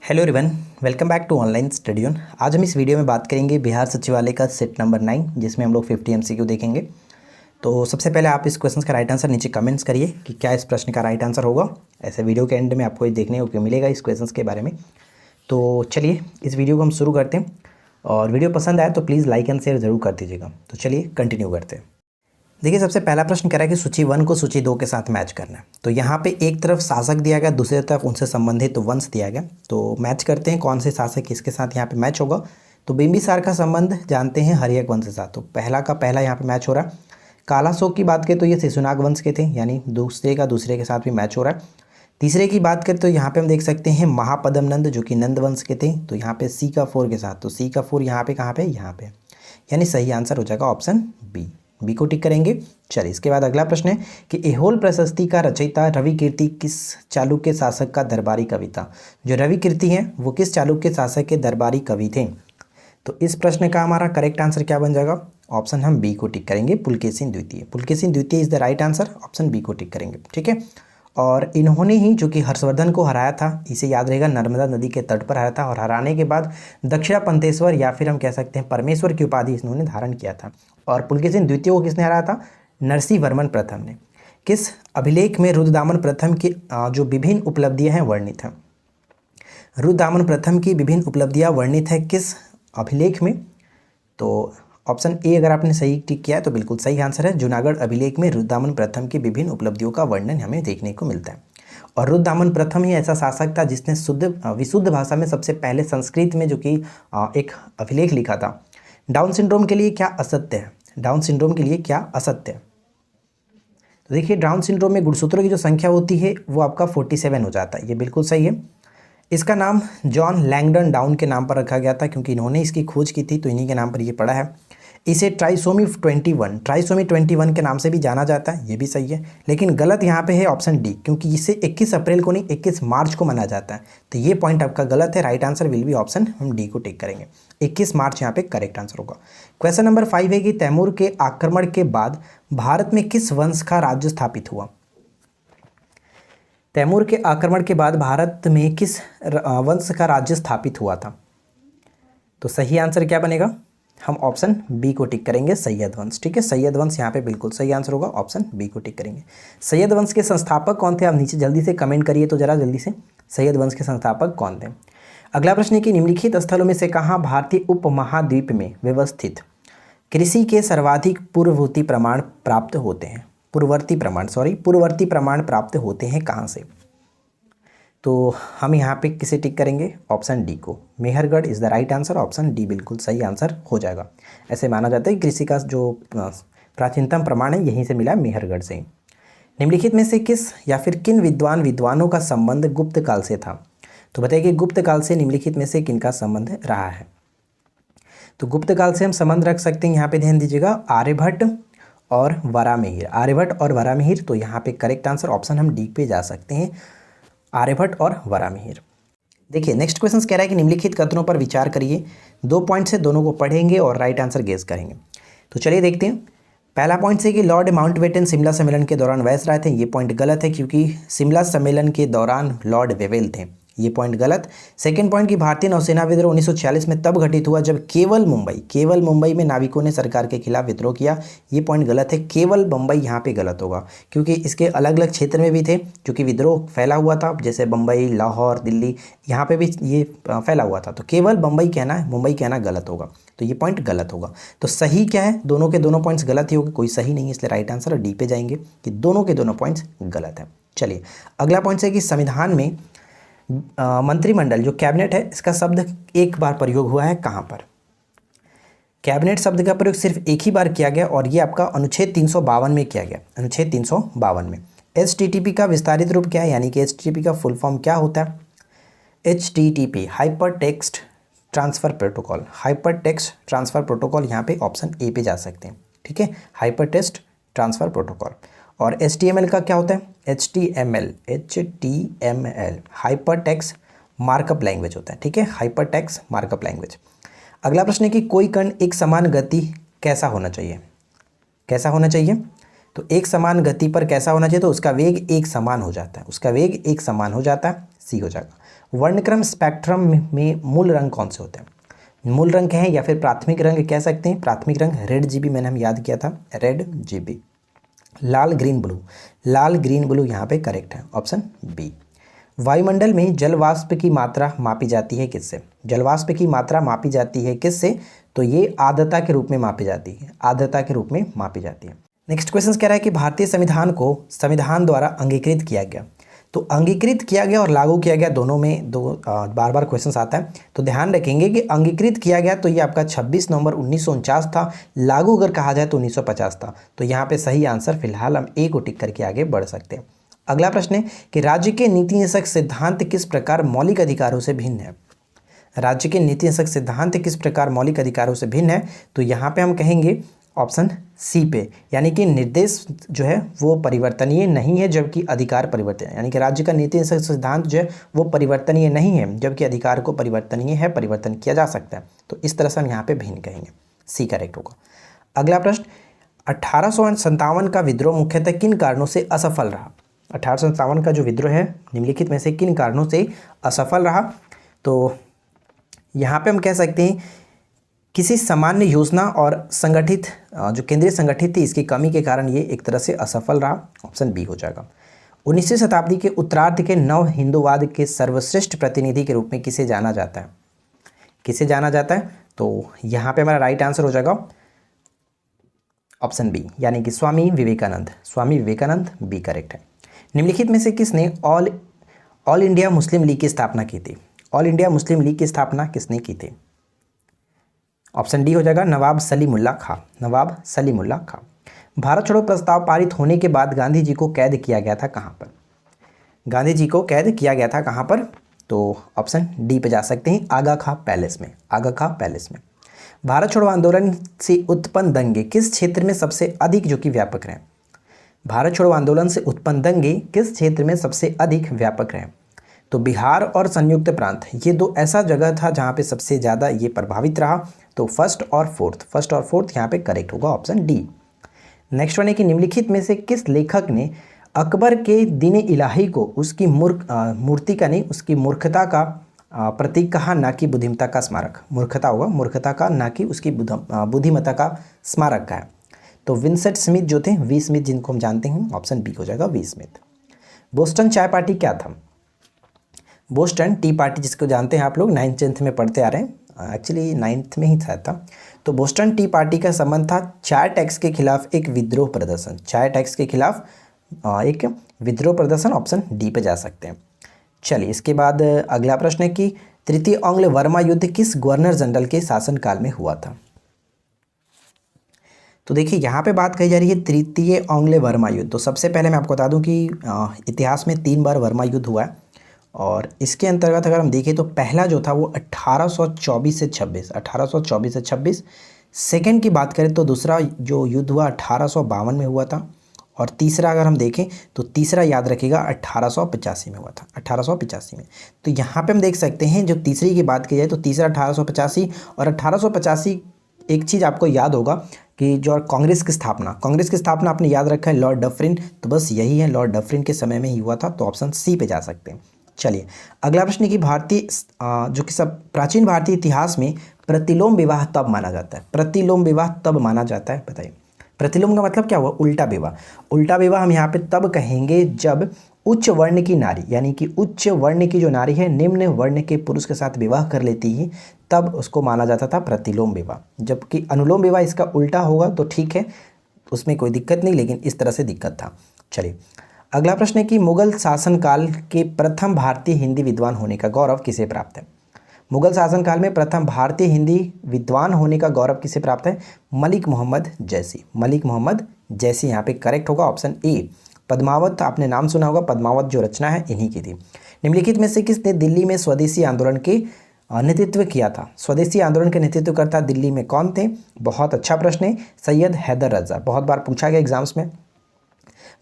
Hello everyone, welcome back to online study on. आज हम इस वीडियो में बात करेंगे बिहार सचिवालय का सेट नंबर 9, जिसमें हम लोग 50 MCQ देखेंगे। तो सबसे पहले आप इस क्वेश्चन का राइट आंसर नीचे कमेंट्स करिए कि क्या इस प्रश्न का राइट आंसर होगा। ऐसे वीडियो के एंड में आपको ये देखने को मिलेगा इस क्वेश्चन के बारे में। तो चलिए इस वीडियो को हम शुरू करते हैं, और वीडियो पसंद आए तो प्लीज़ लाइक एंड शेयर ज़रूर कर दीजिएगा। तो चलिए कंटिन्यू करते हैं। देखिए, सबसे पहला प्रश्न कह रहा है कि सूची 1 को सूची 2 के साथ मैच करना है। तो यहाँ पे एक तरफ शासक दिया गया, दूसरी तरफ उनसे संबंधित वंश दिया गया। तो मैच करते हैं कौन से शासक किसके साथ यहाँ पे मैच होगा। तो बिंबिसार का संबंध जानते हैं हर्यक वंश के साथ, तो पहला का पहला यहाँ पे मैच हो रहा है। कालाशोक की बात करें तो ये शिशुनाग वंश के थे, यानी दूसरे का दूसरे के साथ भी मैच हो रहा है। तीसरे की बात करें तो यहाँ पे हम देख सकते हैं महापदम नंद, जो कि नंद वंश के थे, तो यहाँ पे सी का 4 के साथ। तो सी का 4 यहाँ पे कहाँ पे, यहाँ पे, यानी सही आंसर हो जाएगा ऑप्शन बी को टिक करेंगे। चलिए इसके बाद अगला प्रश्न है कि एहोल प्रशस्ति का रचयिता रवि कीर्ति किस चालुक्य शासक का दरबारी कवि था। जो रवि कीर्ति हैं वो किस चालुक्य शासक के दरबारी कवि थे। तो इस प्रश्न का हमारा करेक्ट आंसर क्या बन जाएगा, ऑप्शन हम बी को टिक करेंगे, पुलकेशिन द्वितीय। पुलकेशिन द्वितीय is the right answer, option B को टिक करेंगे। ठीक है, और इन्होंने ही जो कि हर्षवर्धन को हराया था, इसे याद रहेगा, नर्मदा नदी के तट पर हराया था, और हराने के बाद दक्षिणा पंतेश्वर या फिर हम कह सकते हैं परमेश्वर की उपाधि इन्होंने धारण किया था। और पुलकेशिन द्वितीय को किसने हराया था, नरसिंह वर्मन प्रथम ने। किस अभिलेख में रुद्रदामन प्रथम की जो विभिन्न उपलब्धियां हैं वर्णित हैं। रुद्रदामन प्रथम की विभिन्न उपलब्धियां वर्णित है किस अभिलेख में। तो ऑप्शन ए अगर आपने सही टिक किया है तो बिल्कुल सही आंसर है। जूनागढ़ अभिलेख में रुद्रदामन प्रथम की विभिन्न उपलब्धियों का वर्णन हमें देखने को मिलता है। और रुद्रदामन प्रथम ही ऐसा शासक था जिसने विशुद्ध भाषा में सबसे पहले संस्कृत में जो कि एक अभिलेख लिखा था। डाउन सिंड्रोम के लिए क्या असत्य है, डाउन सिंड्रोम के लिए क्या असत्य है। तो देखिए, डाउन सिंड्रोम में गुणसूत्रों की जो संख्या होती है वो आपका 47 हो जाता है, ये बिल्कुल सही है। इसका नाम जॉन लैंगडन डाउन के नाम पर रखा गया था, क्योंकि इन्होंने इसकी खोज की थी, तो इन्हीं के नाम पर ये पड़ा है। इसे ट्राइसोमी 21 के नाम से भी जाना जाता है, ये भी सही है। लेकिन गलत यहाँ पे है ऑप्शन डी, क्योंकि इसे 21 अप्रैल को नहीं 21 मार्च को मनाया जाता है, तो ये पॉइंट आपका गलत है। Right answer will be option हम डी को टिक करेंगे, 21 मार्च यहाँ पे करेक्ट आंसर होगा। क्वेश्चन नंबर 5 है कि तैमूर के आक्रमण के बाद भारत में किस वंश का राज्य स्थापित हुआ। तैमूर के आक्रमण के बाद भारत में किस वंश का राज्य स्थापित हुआ था। तो सही आंसर क्या बनेगा, हम ऑप्शन बी को टिक करेंगे, सैयद वंश। ठीक है, सैयद वंश यहाँ पे बिल्कुल सही आंसर होगा, ऑप्शन बी को टिक करेंगे। सैयद वंश के संस्थापक कौन थे, आप नीचे जल्दी से कमेंट करिए तो जरा जल्दी से, सैयद वंश के संस्थापक कौन थे। अगला प्रश्न है कि निम्नलिखित स्थलों में से कहाँ भारतीय उपमहाद्वीप में व्यवस्थित कृषि के सर्वाधिक पूर्ववर्ती प्रमाण प्राप्त होते हैं। पूर्ववर्ती प्रमाण प्राप्त होते हैं कहाँ से। तो हम यहाँ पे किसे टिक करेंगे, ऑप्शन डी को, Mehrgarh is the right answer, option D बिल्कुल सही आंसर हो जाएगा। ऐसे माना जाता है कि कृषि का जो प्राचीनतम प्रमाण है यहीं से मिला, मेहरगढ़ से ही। निम्नलिखित में से किस या फिर किन विद्वानों का संबंध गुप्त काल से था। तो बताइए कि गुप्त काल से निम्नलिखित में से किनका संबंध रहा है। तो गुप्त काल से हम संबंध रख सकते हैं, यहाँ पे ध्यान दीजिएगा, आर्यभट्ट और वरामिहिर। आर्यभट्ट और वरामिहिर, तो यहाँ पे करेक्ट आंसर ऑप्शन हम डी पे जा सकते हैं, आर्यभट्ट और वरामिहिर। देखिए नेक्स्ट क्वेश्चन कह रहा है कि निम्नलिखित कथनों पर विचार करिए। 2 पॉइंट से दोनों को पढ़ेंगे और राइट आंसर गेस करेंगे। तो चलिए देखते हैं। पहला पॉइंट से कि लॉर्ड माउंटबेटन शिमला सम्मेलन के दौरान वायसराय थे, ये पॉइंट गलत है, क्योंकि शिमला सम्मेलन के दौरान लॉर्ड वेवेल थे, ये पॉइंट गलत। सेकंड पॉइंट कि भारतीय नौसेना विद्रोह 1946 में तब घटित हुआ जब केवल मुंबई में नाविकों ने सरकार के खिलाफ विद्रोह किया, ये पॉइंट गलत है। केवल मुंबई यहाँ पे गलत होगा, क्योंकि इसके अलग अलग क्षेत्र में भी थे क्योंकि विद्रोह फैला हुआ था, जैसे बम्बई, लाहौर, दिल्ली, यहाँ पे भी ये फैला हुआ था। तो केवल मुंबई कहना गलत होगा, तो ये पॉइंट गलत होगा। तो सही क्या है, दोनों के दोनों पॉइंट्स गलत ही होंगे, कोई सही नहीं है, इसलिए राइट आंसर डी पे जाएंगे कि दोनों के दोनों पॉइंट्स गलत है। चलिए अगला पॉइंट है कि संविधान में मंत्रिमंडल जो कैबिनेट है, इसका शब्द एक बार प्रयोग हुआ है कहाँ पर। कैबिनेट शब्द का प्रयोग सिर्फ एक ही बार किया गया, और ये आपका अनुच्छेद 352 में किया गया, अनुच्छेद 352 में। HTTP का विस्तारित रूप क्या है, यानी कि HTTP का फुल फॉर्म क्या होता है। HTTP hyper text transfer protocol, hyper text transfer protocol, यहाँ पे ऑप्शन ए पे जा सकते हैं। ठीक है, हाइपर टेक्स्ट ट्रांसफ़र प्रोटोकॉल। और HTML का क्या होता है, HTML hyper text markup language होता है। ठीक है, हाइपर टेक्स्ट मार्कअप लैंग्वेज। अगला प्रश्न है कि कोई कण एक समान गति कैसा होना चाहिए, कैसा होना चाहिए। तो एक समान गति पर कैसा होना चाहिए, तो उसका वेग एक समान हो जाता है, उसका वेग एक समान हो जाता है, सी हो जाएगा। वर्णक्रम स्पेक्ट्रम में मूल रंग कौन से होते हैं? मूल रंग हैं या फिर प्राथमिक रंग कह सकते हैं। प्राथमिक रंग रेड जीबी मैंने हम याद किया था, रेड जीबी। लाल ग्रीन ब्लू, लाल ग्रीन ब्लू यहाँ पे करेक्ट है, ऑप्शन बी। वायुमंडल में जल वाष्प की मात्रा मापी जाती है किससे? जल वाष्प की मात्रा मापी जाती है किससे? तो ये आर्द्रता के रूप में मापी जाती है, आर्द्रता के रूप में मापी जाती है। नेक्स्ट क्वेश्चन कह रहा है कि भारतीय संविधान को संविधान द्वारा अंगीकृत किया गया। तो अंगीकृत किया गया और लागू किया गया दोनों में बार बार क्वेश्चन आता है, तो ध्यान रखेंगे कि अंगीकृत किया गया तो ये आपका 26 नवंबर 1949 था, लागू अगर कहा जाए तो 1950 था। तो यहाँ पे सही आंसर फिलहाल हम ए को टिक करके आगे बढ़ सकते हैं। अगला प्रश्न है कि राज्य के नीति निषेधक सिद्धांत किस प्रकार मौलिक अधिकारों से भिन्न है? राज्य के नीति निषेधक सिद्धांत किस प्रकार मौलिक अधिकारों से भिन्न है? तो यहाँ पे हम कहेंगे ऑप्शन सी पे, यानी कि निर्देश जो है वो परिवर्तनीय नहीं है जबकि अधिकार परिवर्तनीय, यानी कि राज्य का नीति निषेधक सिद्धांत जो है वो परिवर्तनीय नहीं है जबकि अधिकार को परिवर्तनीय है, परिवर्तन किया जा सकता है। तो इस तरह से हम यहाँ पे भिन्न कहेंगे, सी करेक्ट होगा। अगला प्रश्न, 1857 का विद्रोह मुख्यतः किन कारणों से असफल रहा? 1857 का जो विद्रोह है निम्नलिखित में से किन कारणों से असफल रहा? तो यहाँ पे हम कह सकते हैं किसी सामान्य योजना और संगठित जो केंद्रीय संगठित थी इसकी कमी के कारण ये एक तरह से असफल रहा, ऑप्शन बी हो जाएगा। 19वीं शताब्दी के उत्तरार्ध के नव हिंदूवाद के सर्वश्रेष्ठ प्रतिनिधि के रूप में किसे जाना जाता है? किसे जाना जाता है? तो यहाँ पे हमारा राइट आंसर हो जाएगा ऑप्शन बी, यानी कि स्वामी विवेकानंद। स्वामी विवेकानंद बी करेक्ट है। निम्नलिखित में से किसने ऑल इंडिया मुस्लिम लीग की स्थापना की थी? ऑल इंडिया मुस्लिम लीग की स्थापना किसने की थी? ऑप्शन डी हो जाएगा नवाब सलीमुल्लाह खां। नवाब सलीमुल्लाह खां। भारत छोड़ो प्रस्ताव पारित होने के बाद गांधी जी को कैद किया गया था कहाँ पर? गांधी जी को कैद किया गया था कहाँ पर? तो ऑप्शन डी पे जा सकते हैं, आगा खां पैलेस में। आगा खां पैलेस में। भारत छोड़ो आंदोलन से उत्पन्न दंगे किस क्षेत्र में सबसे अधिक जो कि व्यापक रहे? भारत छोड़ो आंदोलन से उत्पन्न दंगे किस क्षेत्र में सबसे अधिक व्यापक रहे? तो बिहार और संयुक्त प्रांत, ये दो ऐसा जगह था जहाँ पे सबसे ज़्यादा ये प्रभावित रहा। तो फर्स्ट और फोर्थ यहाँ पे करेक्ट होगा, ऑप्शन डी। नेक्स्ट वन है कि निम्नलिखित में से किस लेखक ने अकबर के दीन इलाही को उसकी मूर्ति का नहीं उसकी मूर्खता का प्रतीक कहा, ना कि बुद्धिमत्ता का स्मारक? मूर्खता होगा, मूर्खता का, ना कि उसकी बुद्धिमत्ता का स्मारक का है। तो विंसेंट स्मिथ जो थे, वी स्मिथ जिनको हम जानते हैं, ऑप्शन बी हो जाएगा वी स्मिथ। बोस्टन चाय पार्टी क्या था? बोस्टन टी पार्टी जिसको जानते हैं आप लोग 9th-10th में पढ़ते आ रहे हैं, एक्चुअली 9th में ही था। तो बोस्टन टी पार्टी का संबंध था चाय टैक्स के खिलाफ एक विद्रोह प्रदर्शन। चाय टैक्स के खिलाफ एक विद्रोह प्रदर्शन, ऑप्शन डी पे जा सकते हैं। चलिए इसके बाद अगला प्रश्न है कि तृतीय आंग्ल वर्मा युद्ध किस गवर्नर जनरल के शासनकाल में हुआ था? तो देखिए यहाँ पे बात कही जा रही है तृतीय आंग्ल वर्मा युद्ध। तो सबसे पहले मैं आपको बता दूं कि इतिहास में 3 बार वर्मा युद्ध हुआ है और इसके अंतर्गत अगर हम देखें तो पहला जो था वो 1824 से 26। सेकंड की बात करें तो दूसरा जो युद्ध हुआ 1852 में हुआ था और तीसरा अगर हम देखें तो तीसरा याद रखिएगा 1885 में हुआ था, 1885 में। तो यहाँ पे हम देख सकते हैं जो तीसरी की बात की जाए तो तीसरा 1885 और 1885 एक चीज़ आपको याद होगा कि जो कांग्रेस की स्थापना आपने याद रखा है लॉर्ड डफरिन, तो बस यही है, लॉर्ड डफरिन के समय में ही हुआ था। तो ऑप्शन सी पे जा सकते हैं। चलिए अगला प्रश्न है कि भारतीय जो कि सब प्राचीन भारतीय इतिहास में प्रतिलोम विवाह तब माना जाता है? प्रतिलोम विवाह तब माना जाता है, बताइए। प्रतिलोम का मतलब क्या हुआ? उल्टा विवाह। उल्टा विवाह हम यहाँ पे तब कहेंगे जब उच्च वर्ण की नारी, यानी कि उच्च वर्ण की जो नारी है निम्न वर्ण के पुरुष के साथ विवाह कर लेती है, तब उसको माना जाता था प्रतिलोम विवाह। जबकि अनुलोम विवाह इसका उल्टा होगा तो ठीक है, उसमें कोई दिक्कत नहीं, लेकिन इस तरह से दिक्कत था। चलिए अगला प्रश्न है कि मुगल शासनकाल के प्रथम भारतीय हिंदी विद्वान होने का गौरव किसे प्राप्त है? मुगल शासनकाल में प्रथम भारतीय हिंदी विद्वान होने का गौरव किसे प्राप्त है? मलिक मोहम्मद जैसी। मलिक मोहम्मद जैसी यहाँ पे करेक्ट होगा, ऑप्शन ए। पद्मावत आपने नाम सुना होगा, पद्मावत जो रचना है इन्हीं की थी। निम्नलिखित में से किसने दिल्ली में स्वदेशी आंदोलन के नेतृत्व किया था? स्वदेशी आंदोलन के नेतृत्वकर्ता दिल्ली में कौन थे? बहुत अच्छा प्रश्न है, सैयद हैदर रजा, बहुत बार पूछा गया एग्जाम्स में।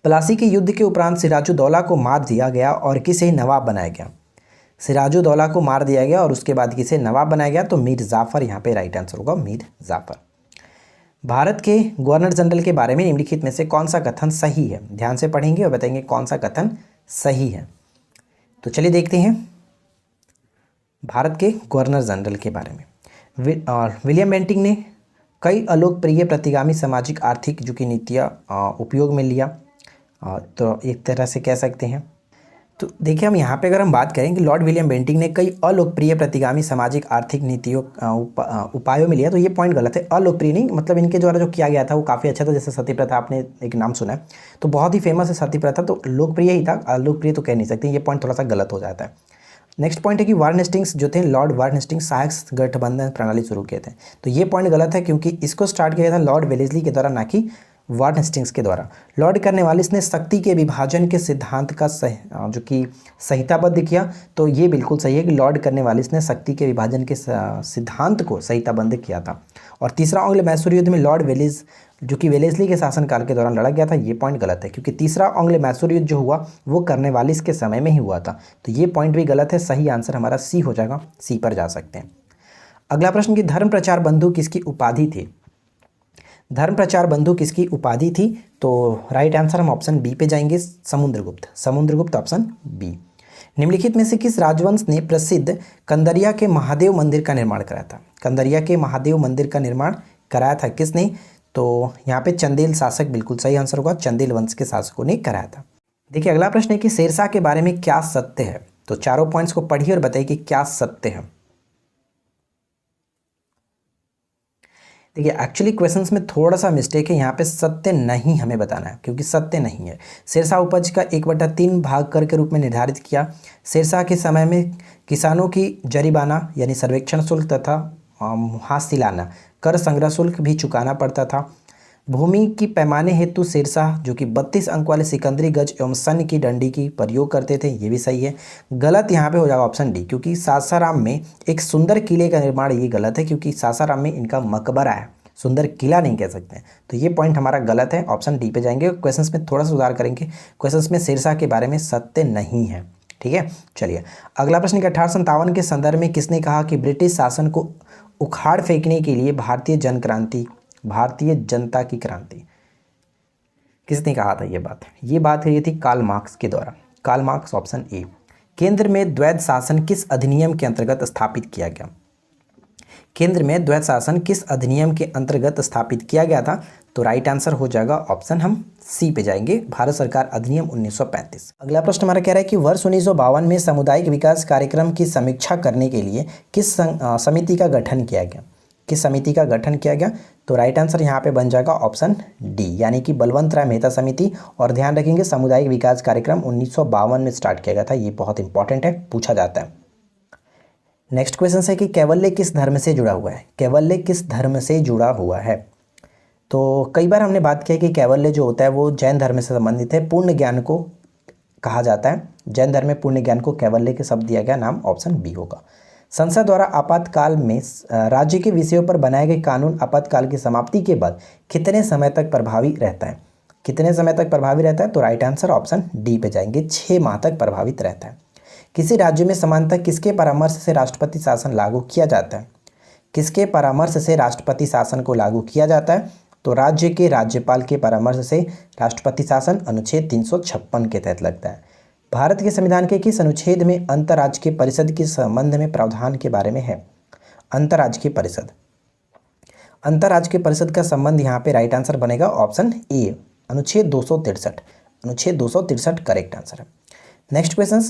प्लासी के युद्ध के उपरांत सिराजुद्दौला को मार दिया गया और किसे नवाब बनाया गया? सिराजुद्दौला को मार दिया गया और उसके बाद किसे नवाब बनाया गया? तो मीर जाफ़र यहाँ पे राइट आंसर होगा, मीर जाफ़र। भारत के गवर्नर जनरल के बारे में निम्नलिखित में से कौन सा कथन सही है? ध्यान से पढ़ेंगे और बताएंगे कौन सा कथन सही है। तो चलिए देखते हैं। भारत के गवर्नर जनरल के बारे में। और विलियम बेंटिंक ने कई अलोकप्रिय प्रतिगामी सामाजिक आर्थिक जो कि नीतियाँ उपयोग में लिया, तो एक तरह से कह सकते हैं। तो देखिए हम यहाँ पे अगर हम बात करें कि लॉर्ड विलियम बेंटिंक ने कई अलोकप्रिय प्रतिगामी सामाजिक आर्थिक नीतियों उपायों में लिया, तो ये पॉइंट गलत है। अलोकप्रिय नहीं, मतलब इनके द्वारा जो किया गया था वो काफ़ी अच्छा था। जैसे सती प्रथा, आपने एक नाम सुना है, तो बहुत ही फेमस है सती प्रथा, तो लोकप्रिय ही था, अलोकप्रिय तो कह नहीं सकते। ये पॉइंट थोड़ा सा गलत हो जाता है। नेक्स्ट पॉइंट है कि वार्न हेस्टिंग्स जो थे, लॉर्ड वार्न हेस्टिंग्स सहायक गठबंधन प्रणाली शुरू किए थे, तो ये पॉइंट गलत है क्योंकि इसको स्टार्ट किया था लॉर्ड वेलेस्ली के द्वारा, ना कि वार्न हेस्टिंग्स के द्वारा। लॉर्ड कॉर्नवालिस ने शक्ति के विभाजन के सिद्धांत का जो कि संहिताबद्ध किया, तो ये बिल्कुल सही है कि लॉर्ड कॉर्नवालिस ने शक्ति के विभाजन के सिद्धांत को संहिताबद्ध किया था। और तीसरा एंग्लो मैसूर युद्ध में लॉर्ड वेलेस जो कि वेलेस्ली के शासनकाल के दौरान लड़ा गया था, ये पॉइंट गलत है क्योंकि तीसरा एंग्लो मैसूर युद्ध जो हुआ वो कॉर्नवालिस के समय में ही हुआ था, तो ये पॉइंट भी गलत है। सही आंसर हमारा सी हो जाएगा, सी पर जा सकते हैं। अगला प्रश्न कि धर्म प्रचार बंधु किसकी उपाधि थी? धर्म प्रचार बंधु किसकी उपाधि थी? तो राइट आंसर हम ऑप्शन बी पे जाएंगे, समुद्रगुप्त। Samudragupta option B. निम्नलिखित में से किस राजवंश ने प्रसिद्ध कंदरिया के महादेव मंदिर का निर्माण कराया था? कंदरिया के महादेव मंदिर का निर्माण कराया था किसने? तो यहाँ पे चंदेल शासक बिल्कुल सही आंसर होगा, चंदेल वंश के शासकों ने कराया था। देखिए अगला प्रश्न है कि शेरशाह के बारे में क्या सत्य है? तो चारों पॉइंट्स को पढ़िए और बताइए कि क्या सत्य है। देखिए एक्चुअली क्वेश्चंस में थोड़ा सा मिस्टेक है, यहाँ पे सत्य नहीं हमें बताना है क्योंकि सत्य नहीं है। शेरशाह उपज का 1/3 भाग कर के रूप में निर्धारित किया। शेरशाह के समय में किसानों की जरिमाना यानी सर्वेक्षण शुल्क तथा हासिलाना कर संग्रह शुल्क भी चुकाना पड़ता था। भूमि की पैमाने हेतु शेरशाह जो कि 32 अंक वाले सिकंदरी गज एवं सन्न की डंडी की प्रयोग करते थे, ये भी सही है। गलत यहाँ पे हो जाएगा ऑप्शन डी, क्योंकि सासाराम में एक सुंदर किले का निर्माण, ये गलत है क्योंकि सासाराम में इनका मकबरा है, सुंदर किला नहीं कह सकते हैं, तो ये पॉइंट हमारा गलत है, ऑप्शन डी पे जाएंगे। क्वेश्चंस में थोड़ा सुधार करेंगे, क्वेश्चंस में शेरशाह के बारे में सत्य नहीं है, ठीक है। चलिए अगला प्रश्न, 1857 के संदर्भ में किसने कहा कि ब्रिटिश शासन को उखाड़ फेंकने के लिए भारतीय जनता की क्रांति, किसने कहा था ये बात? ये बात कही थी कार्ल मार्क्स के द्वारा, कार्ल मार्क्स ऑप्शन ए। केंद्र में द्वैध शासन किस अधिनियम के अंतर्गत स्थापित किया गया? केंद्र में द्वैध शासन किस अधिनियम के अंतर्गत स्थापित किया गया था? तो राइट आंसर हो जाएगा ऑप्शन हम सी पे जाएंगे, भारत सरकार अधिनियम 1935। अगला प्रश्न हमारा कह रहा है कि वर्ष 1952 में सामुदायिक विकास कार्यक्रम की समीक्षा करने के लिए किस समिति का गठन किया गया? किस समिति का गठन किया गया? तो राइट आंसर यहाँ पे बन जाएगा ऑप्शन डी, यानी कि बलवंत राय मेहता समिति। और ध्यान रखेंगे सामुदायिक विकास कार्यक्रम 1952 में स्टार्ट किया गया था, ये बहुत इंपॉर्टेंट है, पूछा जाता है। नेक्स्ट क्वेश्चन है कि कैवल्य किस धर्म से जुड़ा हुआ है? कैवल्य किस धर्म से जुड़ा हुआ है? तो कई बार हमने बात किया कि कैवल्य जो होता है वो जैन धर्म से संबंधित है, पूर्ण ज्ञान को कहा जाता है, जैन धर्म में पूर्ण ज्ञान को कैवल्य के शब्द दिया गया, नाम ऑप्शन बी होगा। संसद द्वारा आपातकाल में राज्य के विषयों पर बनाए गए कानून आपातकाल की समाप्ति के बाद कितने समय तक प्रभावी रहता है? कितने समय तक प्रभावी रहता है? तो राइट आंसर ऑप्शन डी पे जाएंगे, 6 माह तक प्रभावित रहता है। किसी राज्य में समानतः किसके परामर्श से राष्ट्रपति शासन लागू किया जाता है? किसके परामर्श से राष्ट्रपति शासन को लागू किया जाता है? तो राज्य के राज्यपाल के परामर्श से राष्ट्रपति शासन अनुच्छेद 356 के तहत लगता है। भारत के संविधान के किस अनुच्छेद में अंतर्राज्यीय परिषद के संबंध में प्रावधान के बारे में है? अंतर्राज्यीय परिषद, अंतर्राज्यीय परिषद का संबंध यहाँ पे राइट आंसर बनेगा ऑप्शन ए, अनुच्छेद 263। अनुच्छेद 263 करेक्ट आंसर है। नेक्स्ट क्वेश्चन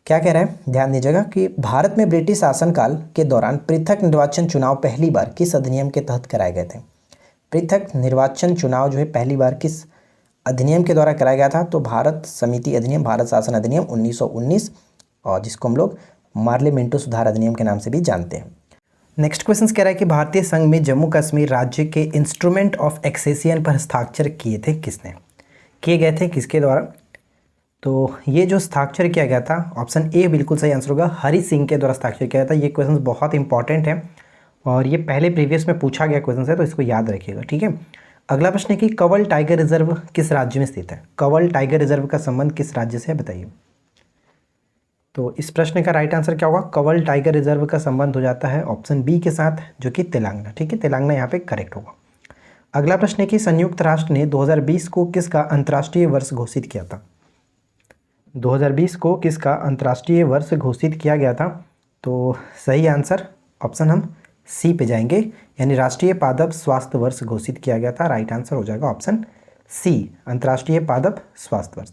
क्या कह रहा है, ध्यान दीजिएगा कि भारत में ब्रिटिश शासनकाल के दौरान पृथक निर्वाचन चुनाव पहली बार किस अधिनियम के तहत कराए गए थे? पृथक निर्वाचन चुनाव जो है पहली बार किस अधिनियम के द्वारा कराया गया था? तो भारत समिति अधिनियम, भारत शासन अधिनियम 1919, और जिसको हम लोग मार्ले मिंटो सुधार अधिनियम के नाम से भी जानते हैं। नेक्स्ट क्वेश्चन कह रहा है कि भारतीय संघ में जम्मू कश्मीर राज्य के इंस्ट्रूमेंट ऑफ एक्सेसियन पर हस्ताक्षर किए थे किसने? किए गए थे किसके द्वारा? तो ये जो हस्ताक्षर किया गया था, ऑप्शन ए बिल्कुल सही आंसर होगा, हरि सिंह के द्वारा हस्ताक्षर किया गया था। ये क्वेश्चन बहुत इंपॉर्टेंट है और ये पहले प्रीवियस में पूछा गया क्वेश्चन है, तो इसको याद रखिएगा, ठीक है। अगला प्रश्न है कि कंवल टाइगर रिजर्व किस राज्य में स्थित है? कंवल टाइगर रिजर्व का संबंध किस राज्य से है, बताइए। तो इस प्रश्न का राइट आंसर क्या होगा? कंवल टाइगर रिजर्व का संबंध हो जाता है ऑप्शन बी के साथ, जो कि तेलंगाना, ठीक है, तेलंगाना यहाँ पे करेक्ट होगा। अगला प्रश्न है कि संयुक्त राष्ट्र ने 2020 को किसका अंतर्राष्ट्रीय वर्ष घोषित किया था? 2020 को किसका अंतर्राष्ट्रीय वर्ष घोषित किया गया था? तो सही आंसर ऑप्शन हम सी पे जाएंगे, यानी राष्ट्रीय पादप स्वास्थ्य वर्ष घोषित किया गया था। राइट आंसर हो जाएगा ऑप्शन सी, अंतर्राष्ट्रीय पादप स्वास्थ्य वर्ष।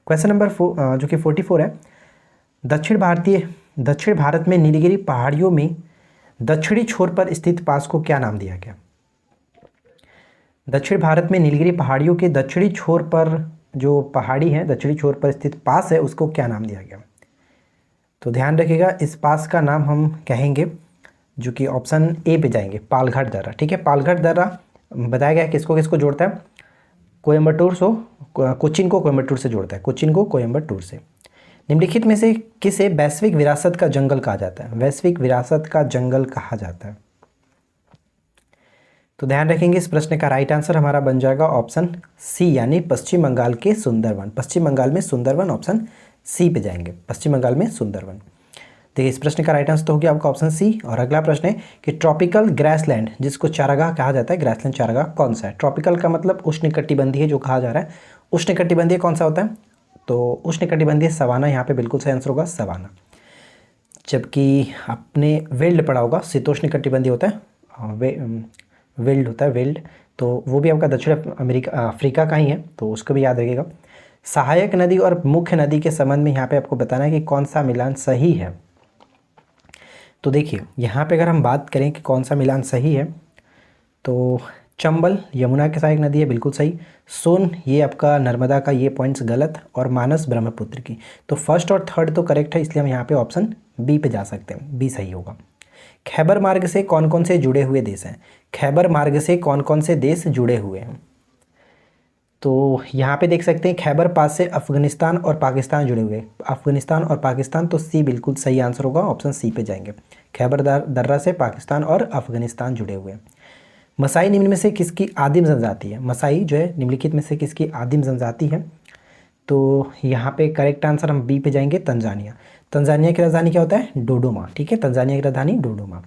क्वेश्चन नंबर जो कि 44 है, दक्षिण भारत में नीलगिरी पहाड़ियों में दक्षिणी छोर पर स्थित पास को क्या नाम दिया गया? दक्षिण भारत में नीलगिरी पहाड़ियों के दक्षिणी छोर पर जो पहाड़ी है, दक्षिणी छोर पर स्थित पास है, उसको क्या नाम दिया गया? तो ध्यान रखिएगा, इस पास का नाम हम कहेंगे, जो कि ऑप्शन ए पे जाएंगे, पालघाट दर्रा। ठीक है, पालघाट दर्रा बताया गया किसको किसको जोड़ता है? कोयम्बटूर कोचिन को कोयम्बटूर से जोड़ता है, कोचिन को कोयम्बटूर से। निम्नलिखित में से किसे वैश्विक विरासत का जंगल कहा जाता है? वैश्विक विरासत का जंगल कहा जाता है। तो ध्यान रखेंगे, इस प्रश्न का राइट आंसर हमारा बन जाएगा ऑप्शन सी, यानी पश्चिम बंगाल के सुंदरवन। पश्चिम बंगाल में सुंदरवन, ऑप्शन सी पे जाएंगे, पश्चिम बंगाल में सुंदरवन। देखिए, इस प्रश्न का राइट आंसर तो हो गया आपका ऑप्शन सी। और अगला प्रश्न है कि ट्रॉपिकल ग्रासलैंड, जिसको चारागाह कहा जाता है, ग्रासलैंड चारागाह कौन सा है? ट्रॉपिकल का मतलब उष्णकटिबंधीय जो कहा जा रहा है, उष्णकटिबंधीय कौन सा होता है? तो उष्णकटिबंधीय सवाना यहाँ पे बिल्कुल सही आंसर होगा, सवाना। जबकि आपने वेल्ड पढ़ा होगा, शीतोष्णकटिबंधीय होता है, वेल्ड होता है, वेल्ड, तो वो भी आपका दक्षिण अफ्रीका का ही है, तो उसको भी याद रखिएगा। सहायक नदी और मुख्य नदी के संबंध में यहाँ पे आपको बताना है कि कौन सा मिलान सही है। तो देखिए, यहाँ पे अगर हम बात करें कि कौन सा मिलान सही है, तो चंबल यमुना की सहायक नदी है, बिल्कुल सही। सोन ये आपका नर्मदा का, ये पॉइंट्स गलत। और मानस ब्रह्मपुत्र की। तो फर्स्ट और थर्ड तो करेक्ट है, इसलिए हम यहाँ पे ऑप्शन बी पे जा सकते हैं, बी सही होगा। खैबर मार्ग से कौन कौन से जुड़े हुए देश हैं? खैबर मार्ग से कौन कौन से देश जुड़े हुए हैं? तो यहाँ पे देख सकते हैं, खैबर पास से अफगानिस्तान और पाकिस्तान जुड़े हुए, अफगानिस्तान और पाकिस्तान, तो सी बिल्कुल सही आंसर होगा, ऑप्शन सी पे जाएंगे। खैबर दर्रा से पाकिस्तान और अफगानिस्तान जुड़े हुए। मसाई निम्न में से किसकी आदिम जनजाति है? मसाई जो है निम्नलिखित में से किसकी आदिम जनजाति है? तो यहाँ पे करेक्ट आंसर हम बी पे जाएंगे, तंजानिया। तंजानिया की राजधानी क्या होता है? डोडोमा। ठीक है, तंजानिया की राजधानी डोडोमा।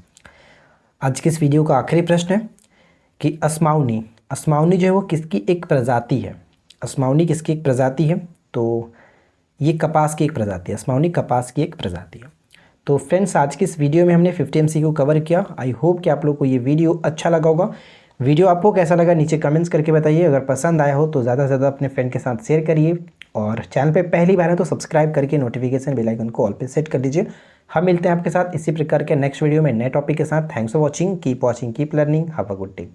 आज के इस वीडियो का आखिरी प्रश्न है कि अस्माउनी, अस्माउनी जो है वो किसकी एक प्रजाति है? अस्माउनी किसकी एक प्रजाति है? तो ये कपास की एक प्रजाति है, अस्माउनी कपास की एक प्रजाति है। तो फ्रेंड्स, आज की इस वीडियो में हमने 50 MCQ कवर किया। आई होप कि आप लोग को ये वीडियो अच्छा लगा होगा। वीडियो आपको कैसा लगा नीचे कमेंट्स करके बताइए। अगर पसंद आया हो तो ज़्यादा से ज़्यादा अपने फ्रेंड के साथ शेयर करिए, और चैनल पे पहली बार है तो सब्सक्राइब करके नोटिफिकेशन बेल आइकन को ऑल पे सेट कर दीजिए। हम मिलते हैं आपके साथ इसी प्रकार के नेक्स्ट वीडियो में नए टॉपिक के साथ। Thanks for watching, keep learning, have a good day.